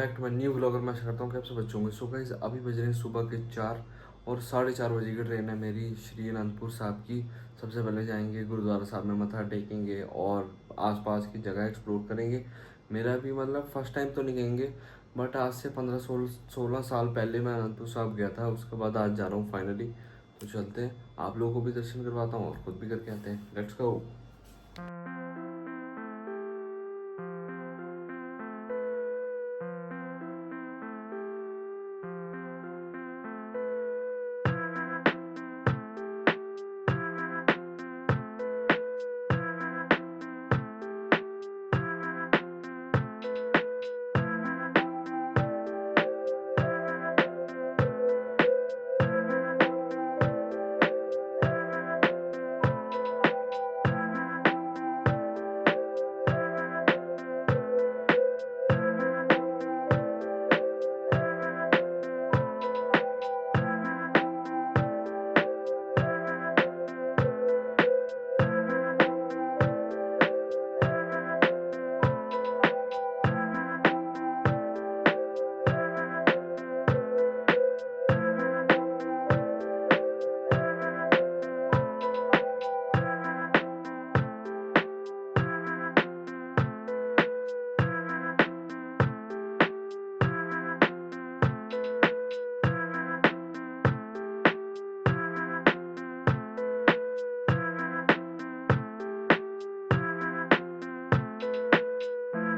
Back to my new vlogger. मैं आशा करता हूँ कि आप सब अच्छे होंगे। सो गाइस अभी बज रहे हैं सुबह के 4 और 4:30 बजे की ट्रेन है मेरी श्री अनंतपुर साहिब की। सबसे पहले जाएंगे गुरुद्वारा साहब में, मत्था टेकेंगे और आसपास की जगह एक्सप्लोर करेंगे। मेरा भी मतलब फर्स्ट टाइम तो नहीं कहेंगे, बट आज से 15-16 साल पहले मैं अनंतपुर साहब गया था। उसके बाद आज जा रहा हूँ फाइनली। तो चलते हैं, आप लोगों को भी दर्शन करवाता हूँ और खुद भी करके आते हैं। Let's go.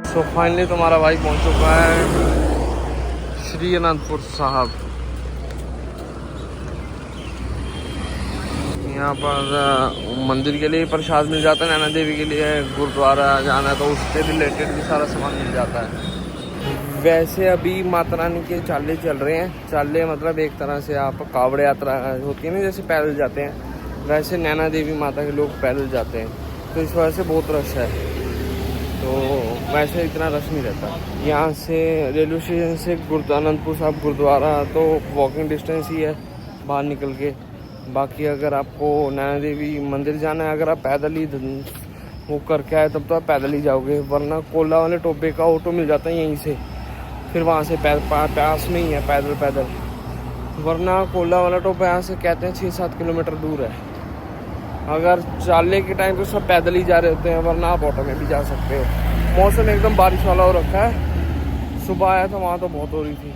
सो फाइनली तुम्हारा भाई पहुंच चुका है श्री अनंतपुर साहब। यहाँ पर मंदिर के लिए प्रसाद मिल जाता है, नैना देवी के लिए गुरुद्वारा जाना है तो उससे रिलेटेड भी सारा सामान मिल जाता है। वैसे अभी माता रानी के चाले चल रहे हैं। चाले मतलब एक तरह से आप कावड़ यात्रा होती है ना, जैसे पैदल जाते हैं, वैसे नैना देवी माता के लोग पैदल जाते हैं। तो इस वजह से बहुत रश है, तो वैसे इतना रश नहीं रहता। यहाँ से रेलवे स्टेशन से अनंतपुर साहब गुरुद्वारा तो वॉकिंग डिस्टेंस ही है बाहर निकल के। बाकी अगर आपको नैना देवी मंदिर जाना है, अगर आप पैदल ही वो करके आए तब तो आप पैदल ही जाओगे, वरना कोला वाले टोपे का ऑटो मिल जाता है यहीं से, फिर वहाँ से पास में ही है पैदल। वरना कोला वाला टोपा यहाँ से कहते हैं 6-7 किलोमीटर दूर है। अगर चाले के टाइम तो सब पैदल ही जा रहे होते हैं, वरना आप ऑटो में भी जा सकते हो। मौसम एकदम बारिश वाला हो रखा है। सुबह आया था वहाँ तो बहुत हो रही थी।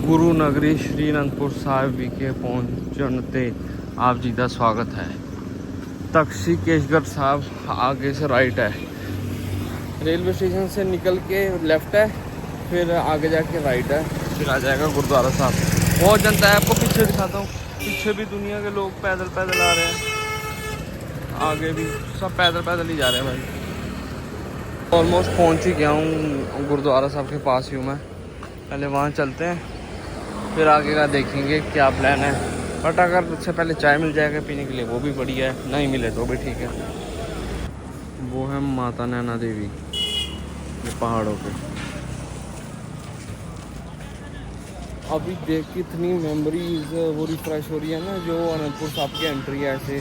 गुरु नगरी श्री अनंतपुर साहिब के पहुँचते आप जी का स्वागत है। तख्सी केशगढ़ साहब आगे से राइट है, रेलवे स्टेशन से निकल के लेफ्ट है, फिर आगे जाके राइट है, फिर आ जाएगा गुरुद्वारा साहब। बहुत जनता है, आपको पीछे दिखाता हूँ। पीछे भी दुनिया के लोग पैदल आ रहे हैं, आगे भी सब पैदल ही जा रहे हैं भाई। ऑलमोस्ट पहुंच ही गया हूँ, गुरुद्वारा साहब के पास ही हूँ मैं। पहले वहाँ चलते हैं, फिर आगे का देखेंगे क्या प्लान है। बट अगर उससे पहले चाय मिल जाएगा पीने के लिए वो भी बढ़िया है, नहीं मिले तो भी ठीक है। वो है माता नैना देवी ये पहाड़ों पे। अभी देख के इतनी मेमोरीज वो रिफ्रेश हो रही है ना, जो अनंतपुर साहब की एंट्री है ऐसे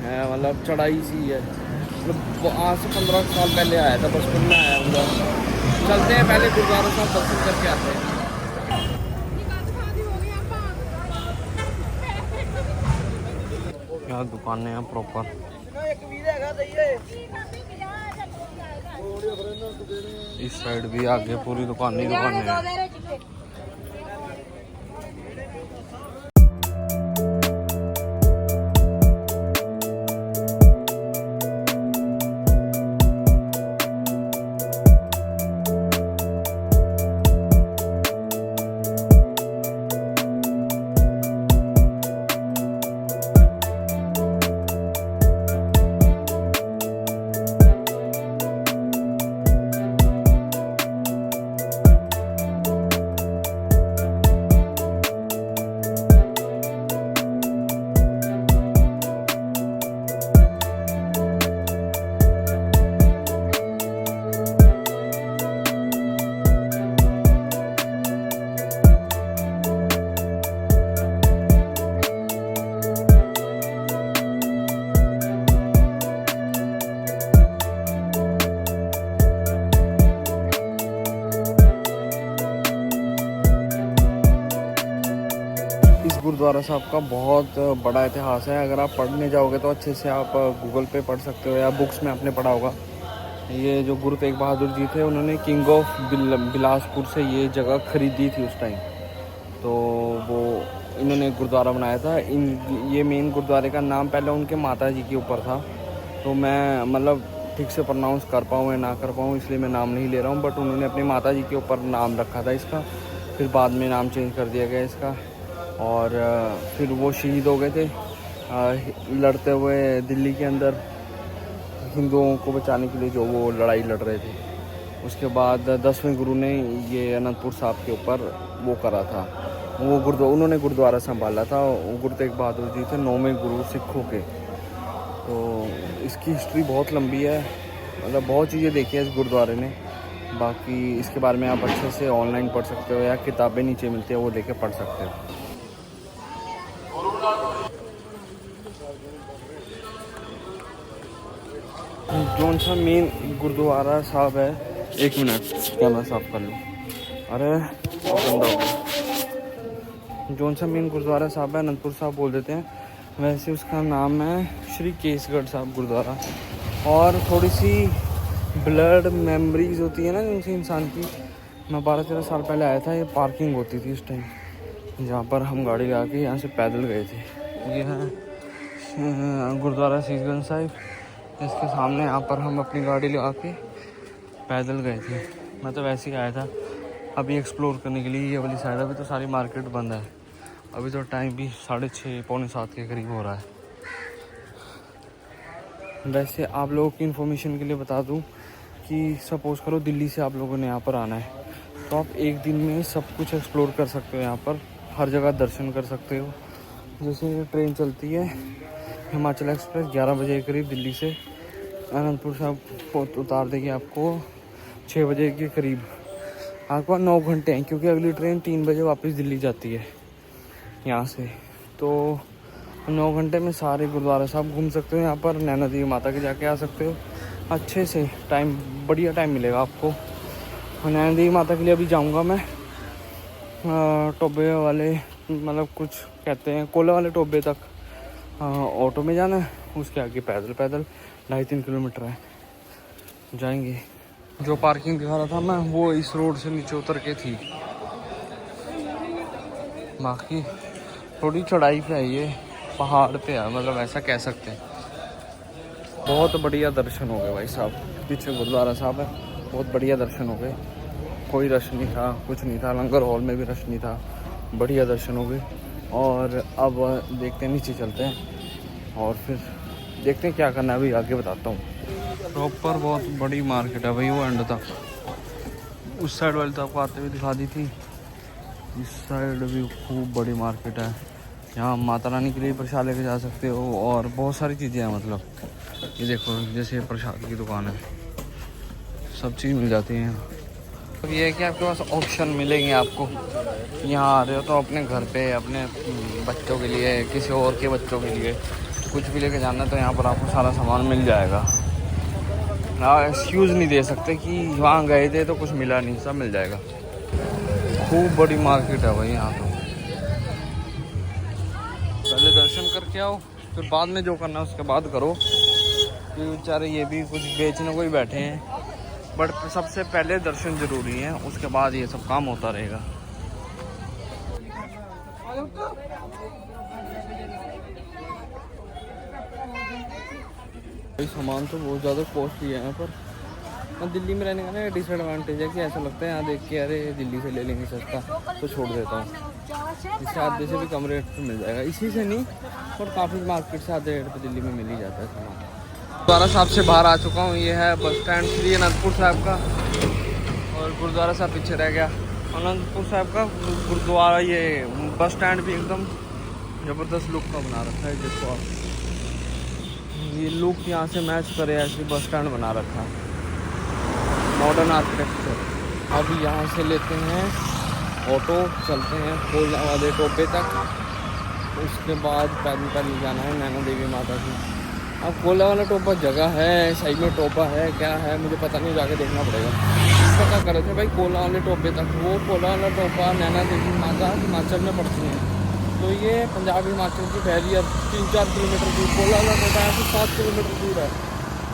है, मतलब चढ़ाई सी है। मतलब आज से 15 साल पहले आया था, बचपन में आया हुआ। चलते हैं पहले गुरुद्वारा साहब दर्शन करके आते हैं। क्या दुकानें हैं प्रॉपर। इस साइड भी आगे पूरी दुकानें हैं। गुरुद्वारा साहब का बहुत बड़ा इतिहास है। अगर आप पढ़ने जाओगे तो अच्छे से आप गूगल पे पढ़ सकते हो या बुक्स में आपने पढ़ा होगा। ये जो गुरु तेग बहादुर जी थे, उन्होंने किंग ऑफ बिलासपुर से ये जगह खरीदी थी उस टाइम, तो वो इन्होंने गुरुद्वारा बनाया था। ये मेन गुरुद्वारे का नाम पहले उनके माता जी के ऊपर था, तो मैं मतलब ठीक से प्रोनाउंस कर पाऊँ या ना कर पाऊँ इसलिए मैं नाम नहीं ले रहा हूँ, बट उन्होंने अपनी माता जी के ऊपर नाम रखा था इसका। फिर बाद में नाम चेंज कर दिया गया इसका, और फिर वो शहीद हो गए थे लड़ते हुए दिल्ली के अंदर हिंदुओं को बचाने के लिए, जो वो लड़ाई लड़ रहे थे। उसके बाद 10वें गुरु ने ये अनंतपुर साहब के ऊपर वो करा था, वो उन्होंने गुरुद्वारा संभाला था। गुरु तेग बहादुर जी थे 9वें गुरु सिखों के। तो इसकी हिस्ट्री बहुत लंबी है, मतलब बहुत चीज़ें देखी है इस गुरुद्वारे ने। बाकी इसके बारे में आप अच्छे से ऑनलाइन पढ़ सकते हो या किताबें नीचे मिलती है वो लेके पढ़ सकते हो। जौन सा मेन गुरुद्वारा साहब है, 1 मिनट कैमरा साफ कर लूँ। अरे गंदा हो गया। जौन सा मेन गुरुद्वारा साहब है अनंतपुर साहब बोल देते हैं, वैसे उसका नाम है श्री केसगढ़ साहब गुरुद्वारा। और थोड़ी सी ब्लड मेमोरीज होती है ना उनसे इंसान की। मैं 12-13 साल पहले आया था, ये पार्किंग होती थी उस टाइम, जहाँ पर हम गाड़ी लगा के यहाँ से पैदल गए थे। ये है गुरुद्वारा शीशगंज साहिब, इसके सामने यहाँ पर हम अपनी गाड़ी लगा के पैदल गए थे। मैं तो वैसे ही आया था अभी एक्सप्लोर करने के लिए ये वाली साइड। अभी तो सारी मार्केट बंद है, अभी तो टाइम भी 6:30 पौने 7 के करीब हो रहा है। वैसे आप लोगों की इन्फॉर्मेशन के लिए बता दूं कि सपोज़ करो दिल्ली से आप लोगों ने यहाँ पर आना है, तो आप एक दिन में सब कुछ एक्सप्लोर कर सकते हो। यहाँ पर हर जगह दर्शन कर सकते हो। जैसे ट्रेन चलती है हिमाचल एक्सप्रेस 11 बजे के करीब दिल्ली से अनंतपुर साहब उतार देगी आपको 6 बजे के करीब। आपके पास 9 घंटे हैं, क्योंकि अगली ट्रेन 3 बजे वापस दिल्ली जाती है यहाँ से। तो 9 घंटे में सारे गुरुद्वारा साहब घूम सकते हो। यहाँ पर नैना देवी माता के जाके आ सकते हो अच्छे से। टाइम बढ़िया टाइम मिलेगा आपको। और नैना देवी माता के लिए अभी जाऊँगा मैं टोबे वाले, मतलब कुछ कहते हैं कोला वाले टोबे तक ऑटो में जाना है, उसके आगे पैदल 2.5-3 किलोमीटर है, जाएंगे। जो पार्किंग दिखा रहा था मैं, वो इस रोड से नीचे उतर के थी। बाकी थोड़ी चढ़ाई पे है, ये पहाड़ पे है, मतलब ऐसा कह सकते हैं। बहुत बढ़िया दर्शन हो गए भाई साहब। पीछे गुरुद्वारा साहब है, बहुत बढ़िया दर्शन हो गए। कोई रश नहीं था, कुछ नहीं था, लंगर हॉल में भी रश नहीं था, बढ़िया दर्शन हो गए। और अब देखते हैं, नीचे चलते हैं और फिर देखते हैं क्या करना है, अभी आगे बताता हूँ। प्रॉपर बहुत बड़ी मार्केट है भाई, वो एंड तक। उस साइड वाली तो आपको आते हुए दिखा दी थी, इस साइड भी खूब बड़ी मार्केट है। यहाँ माता रानी के लिए प्रसाद लेके जा सकते हो और बहुत सारी चीज़ें हैं। मतलब ये देखो, जैसे प्रसाद की दुकान है, सब चीज़ मिल जाती है। अब ये है कि आपके पास ऑप्शन मिलेंगे आपको। यहाँ आ रहे हो तो अपने घर पे अपने बच्चों के लिए, किसी और के बच्चों के लिए कुछ भी लेके जाना है तो यहाँ पर आपको सारा सामान मिल जाएगा। एक्सक्यूज़ नहीं दे सकते कि वहाँ गए थे तो कुछ मिला नहीं, सब मिल जाएगा। खूब बड़ी मार्केट है भाई यहाँ तो। पहले दर्शन करके आओ, फिर बाद में जो करना है उसके बाद करो, क्योंकि बेचारे ये भी कुछ बेचने को ही बैठे हैं। बट सबसे पहले दर्शन ज़रूरी है, उसके बाद ये सब काम होता रहेगा। भाई सामान तो बहुत ज़्यादा कॉस्टली है यहाँ पर। दिल्ली में रहने का ना डिसएडवांटेज है कि ऐसा लगता है यहाँ देख के अरे दिल्ली से ले लेंगे सस्ता, तो छोड़ देता हूँ। इससे आधे से भी कम रेट पे मिल जाएगा, इसी से नहीं और काफ़ी मार्केट से आधे रेट पे दिल्ली में मिल ही जाता है सामान। गुरुद्वारा साहब से बाहर आ चुका हूँ। ये है बस स्टैंड श्री अनंतपुर साहब का, और गुरुद्वारा साहब पीछे रह गया। अनंतपुर साहब का गुरुद्वारा, ये बस स्टैंड भी एकदम ज़बरदस्त लुक का बना रखा है। देखो आप, ये लुक यहाँ से मैच करे ऐसे बस स्टैंड बना रखा है, मॉडर्न आर्किटेक्चर। अब यहाँ से लेते हैं ऑटो, चलते हैं कोला वाले टोपे तक, उसके बाद पैदल जाना है नैना देवी माता की। अब कोला वाला टोपा जगह है, साइड में टोपा है, क्या है मुझे पता नहीं, जाके देखना पड़ेगा। पता कर रहे थे भाई कोला वाले टोपे तक, वो कोला वाला टोपा नैना देवी माता हिमाचल में पड़ती हैं, तो ये पंजाब हिमाचल की बैरियर 3-4 किलोमीटर दूर बोला जाता है, तो 7 किलोमीटर दूर है।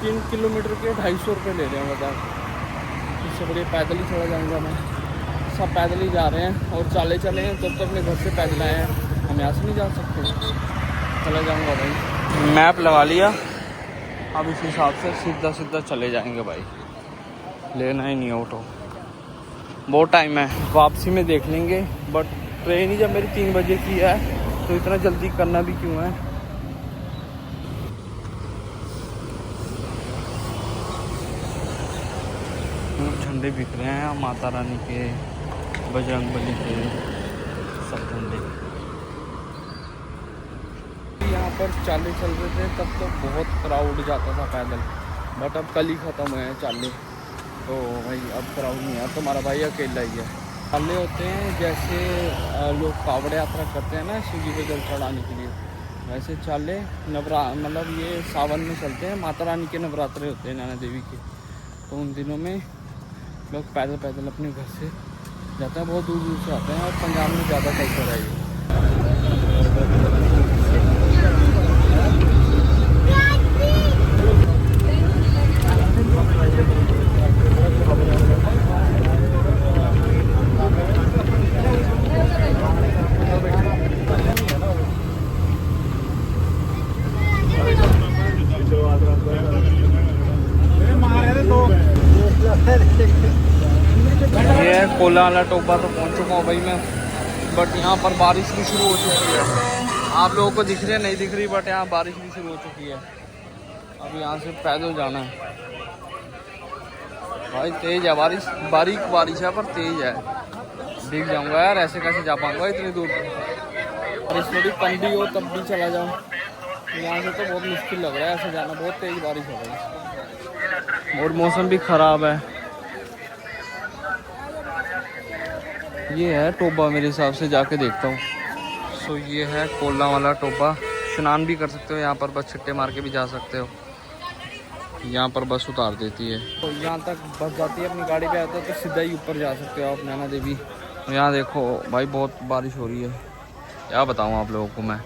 3 किलोमीटर के 250 रुपये ले रहे हैं बताए। इससे बढ़िया पैदल ही चला जाऊँगा मैं। सब पैदल ही जा रहे हैं और चले हैं, तब तो अपने घर से पैदल आए हैं, हम यहाँ से नहीं जा सकते। चला जाऊँगा भाई, मैप लगा लिया, अब इस हिसाब से सीधा चले जाएंगे भाई। लेना ही नहीं ऑटो, बहुत टाइम है, वापसी में देख लेंगे। बट ट्रेन ही जब मेरी 3 बजे की है तो इतना जल्दी करना भी क्यों है। झंडे बिक रहे हैं माता रानी के, बजरंगबली के, सब झंडे। यहाँ पर चाले चल रहे थे तब तो बहुत क्राउड जाता था पैदल, बट अब कल ही ख़त्म हुए हैं चाले, तो भाई अब क्राउड नहीं है। तुम्हारा भाई अकेला ही है। चाले होते हैं जैसे लोग कावड़ यात्रा करते हैं ना शिव जी को जल चढ़ाने के लिए, वैसे चाले मतलब ये सावन में चलते हैं। माता रानी के नवरात्रे होते हैं नैना देवी के, तो उन दिनों में लोग पैदल अपने घर से जाते हैं, बहुत दूर दूर से आते हैं। और पंजाब में ज़्यादा कल्चर है ये है कोला वाला टोबा। तो पहुंच चुका हूँ भाई मैं, बट यहाँ पर बारिश भी शुरू हो चुकी है। आप लोगों को दिख रही है नहीं दिख रही, बट यहाँ बारिश भी शुरू हो चुकी है। अब यहाँ से पैदल जाना है भाई, तेज है बारिश, बारीक बारिश है पर तेज है। दिख जाऊंगा यार, ऐसे कैसे जा पाऊंगा इतनी दूर। बारिश थोड़ी कम भी हो तब भी चला जाऊँ, यहाँ से तो बहुत मुश्किल लग रहा है ऐसे जाना, बहुत तेज बारिश हो रही है और मौसम भी ख़राब है। ये है टोबा, मेरे हिसाब से जाके देखता हूँ। सो ये है कोला वाला टोबा। स्नान भी कर सकते हो यहाँ पर, बस छिट्टे मार के भी जा सकते हो। यहाँ पर बस उतार देती है, तो यहाँ तक बस जाती है। अपनी गाड़ी पे आता है तो सीधा ही ऊपर जा सकते हो आप नैना देवी। यहाँ देखो भाई बहुत बारिश हो रही है, क्या बताऊँ आप लोगों को मैं।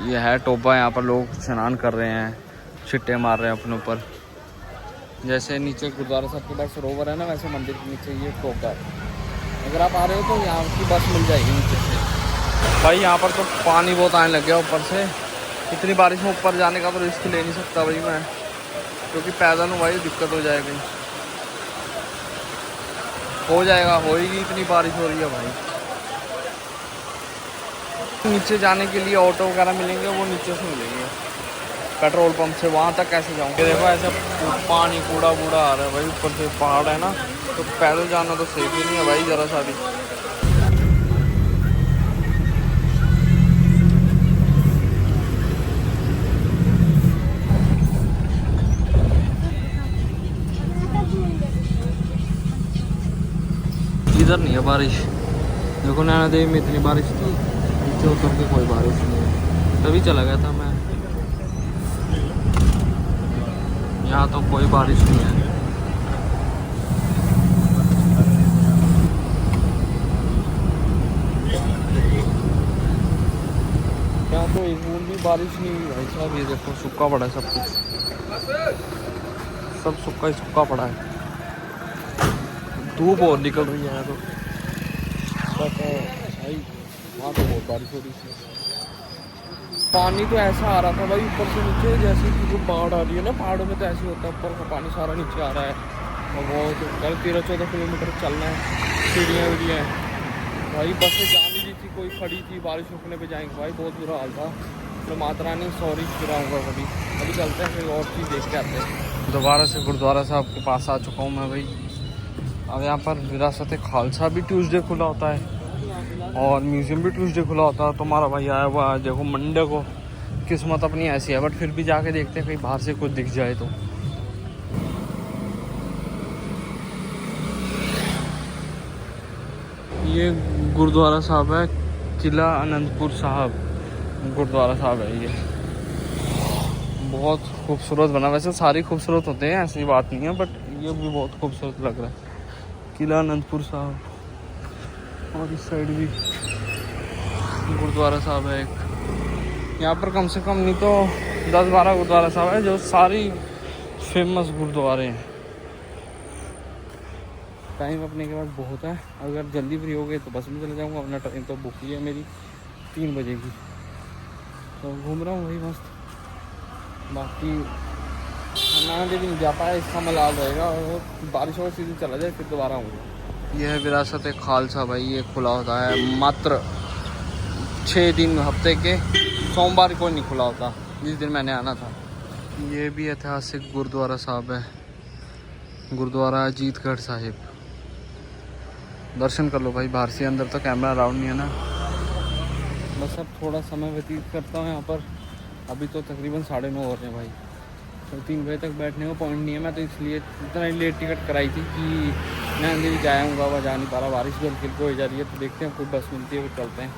ये है टोबा, यहाँ पर लोग स्नान कर रहे हैं, छिट्टे मार रहे हैं अपने ऊपर। जैसे नीचे गुरुद्वारा साहब के पास सरोवर है ना, वैसे मंदिर के नीचे ये टोबा है। अगर आप आ रहे हो तो यहाँ की बस मिल जाएगी नीचे से। भाई यहाँ पर तो पानी बहुत आने लग गया ऊपर से। इतनी बारिश में ऊपर जाने का तो रिस्क ले नहीं सकता भाई मैं, क्योंकि पैदल हूँ भाई, दिक्कत हो जाएगी। हो जाएगा, होएगी, इतनी बारिश हो रही है भाई। नीचे जाने के लिए ऑटो वगैरह मिलेंगे, वो नीचे से मिलेंगे पेट्रोल पंप से। वहाँ तक कैसे जाऊँगे? देखो ऐसा पानी कूड़ा बूढ़ा आ रहा है भाई, ऊपर से पहाड़ है ना, तो पैदल जाना तो सेफ ही नहीं है भाई ज़रा सा भी। इधर नहीं है बारिश, देखो नैना देवी में इतनी बारिश थी, नीचे उतर के कोई बारिश नहीं है, तभी चला गया था मैं। यहाँ तो कोई बारिश नहीं है। यहाँ तो एक बूंद भी बारिश नहीं हुई भाई साहब। ये देखो सूखा पड़ा है सब कुछ, सब सूखा ही सूखा पड़ा है। धूप और निकल रही है तो, बट भाई वहाँ तो बहुत बारिश हो रही थी। पानी तो ऐसा आ रहा था भाई ऊपर से नीचे, जैसे कि जो बाढ़ आ रही है ना पहाड़ों में, तो ऐसे होता है ऊपर का पानी सारा नीचे आ रहा है। और बहुत कल 13-14 किलोमीटर चलना है, सीढ़ियाँ वीढ़ियाँ हैं भाई। बसें जा नहीं रही थी, कोई खड़ी थी, बारिश रुकने पे जाएंगे भाई, बहुत बुरा हाल था। तो माता रानी सॉरी गिराऊँगा कभी, अभी चलते हैं फिर और चीज़ देख के आते हैं। दोबारा से गुरुद्वारा साहब के पास आ चुका हूँ मैं भाई। अब यहाँ पर विरासत खालसा भी ट्यूसडे खुला होता है और म्यूज़ियम भी ट्यूसडे खुला होता है। तुम्हारा भाई आया हुआ है, देखो मंडे को। किस्मत अपनी ऐसी है, बट फिर भी जाके देखते हैं कहीं बाहर से कुछ दिख जाए तो। ये गुरुद्वारा साहब है, किला आनंदपुर साहब गुरुद्वारा साहब है। ये बहुत खूबसूरत बना, वैसे सारी खूबसूरत होते हैं, ऐसी बात नहीं है, बट ये भी बहुत खूबसूरत लग रहा है किला आनंदपुर साहब। और इस साइड भी गुरुद्वारा साहब है एक। यहाँ पर कम से कम नहीं तो 10-12 गुरुद्वारा साहब है जो सारी फेमस गुरुद्वारे हैं। टाइम अपने के पास बहुत है, अगर जल्दी फ्री हो गए तो बस में चले जाऊँगा, अपना ट्रेन तो बुक ही है मेरी 3 बजे की। तो घूम रहा हूँ वही मस्त। बाकी नैना देवी नहीं जा पाया, इसका मलाल रहेगा, और बारिश और सीधी चला जाए फिर दोबारा आऊँगा। यह है विरासत ए खालसा भाई, ये खुला होता है मात्र 6 दिन हफ्ते के, सोमवार को नहीं खुला होता जिस दिन मैंने आना था। ये भी ऐतिहासिक गुरुद्वारा साहब है, गुरुद्वारा अजीतगढ़ साहिब। दर्शन कर लो भाई बाहर से, अंदर तो कैमरा अलाउड नहीं है ना। बस अब थोड़ा समय व्यतीत करता हूँ यहाँ पर। अभी तो तकरीबन 9:30 हो रहे हैं भाई, तो 3 बजे तक बैठने का पॉइंट नहीं है। मैं तो इसलिए इतना ही लेट टिकट कराई थी कि मैं अंदर भी जाऊँगा, वह जा नहीं पा रहा, बारिश भी हल्की हो जा रही है। तो देखते हैं कोई बस मिलती है फिर चलते हैं।